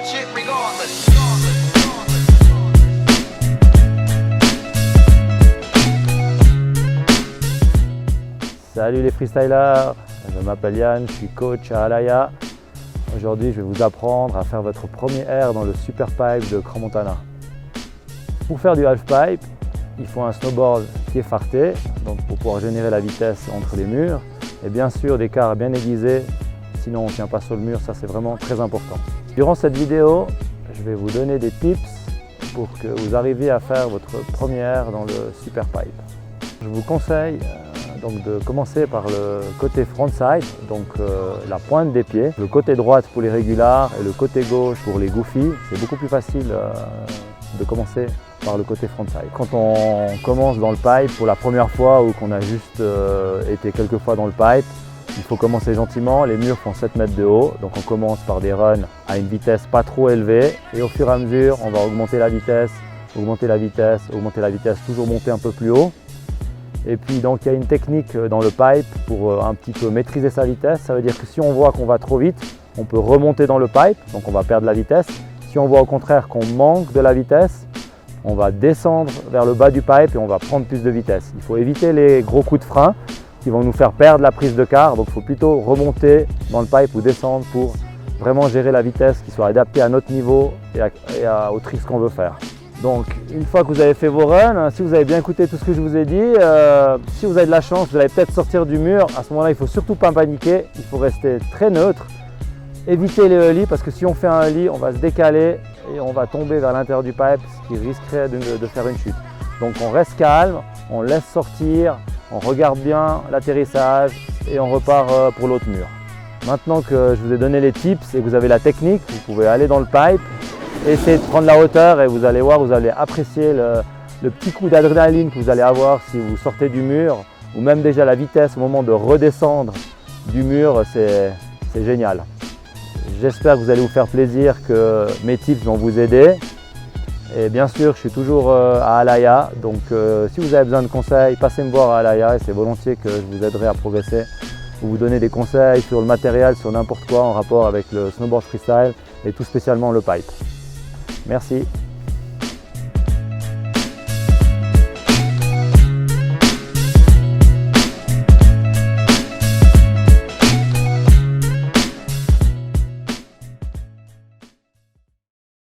shit regardless. Salut les freestylers, je m'appelle Yann, je suis coach à Alaya. Aujourd'hui, je vais vous apprendre à faire votre premier air dans le super pipe de Crans-Montana. Pour faire du half pipe, il faut un snowboard qui est farté, donc pour pouvoir générer la vitesse entre les murs, et bien sûr des cars bien aiguisés, sinon on ne tient pas sur le mur, ça c'est vraiment très important. Durant cette vidéo, je vais vous donner des tips pour que vous arriviez à faire votre premier air dans le super pipe. Je vous conseille donc de commencer par le côté frontside, donc la pointe des pieds, le côté droite pour les régulars et le côté gauche pour les goofies. C'est beaucoup plus facile de commencer par le côté frontside. Quand on commence dans le pipe pour la première fois ou qu'on a juste été quelques fois dans le pipe, il faut commencer gentiment. Les murs font 7 mètres de haut, donc on commence par des runs à une vitesse pas trop élevée et au fur et à mesure on va augmenter la vitesse, toujours monter un peu plus haut. Et puis donc il y a une technique dans le pipe pour un petit peu maîtriser sa vitesse. Ça veut dire que si on voit qu'on va trop vite, on peut remonter dans le pipe, donc on va perdre la vitesse. Si on voit au contraire qu'on manque de la vitesse, on va descendre vers le bas du pipe et on va prendre plus de vitesse. Il faut éviter les gros coups de frein qui vont nous faire perdre la prise de quart. Donc il faut plutôt remonter dans le pipe ou descendre pour vraiment gérer la vitesse qui soit adaptée à notre niveau et aux tricks qu'on veut faire. Donc une fois que vous avez fait vos runs, si vous avez bien écouté tout ce que je vous ai dit, si vous avez de la chance, vous allez peut-être sortir du mur. À ce moment-là, il ne faut surtout pas paniquer, il faut rester très neutre. Évitez les ollies parce que si on fait un ollie, on va se décaler et on va tomber vers l'intérieur du pipe, ce qui risquerait de faire une chute. Donc on reste calme, on laisse sortir, on regarde bien l'atterrissage et on repart pour l'autre mur. Maintenant que je vous ai donné les tips et que vous avez la technique, vous pouvez aller dans le pipe. Essayez de prendre la hauteur et vous allez voir, vous allez apprécier le petit coup d'adrénaline que vous allez avoir si vous sortez du mur ou même déjà la vitesse au moment de redescendre du mur, c'est génial. J'espère que vous allez vous faire plaisir, que mes tips vont vous aider. Et bien sûr, je suis toujours à Alaya, donc si vous avez besoin de conseils, passez me voir à Alaya et c'est volontiers que je vous aiderai à progresser ou vous donner des conseils sur le matériel, sur n'importe quoi en rapport avec le snowboard freestyle et tout spécialement le pipe. Merci.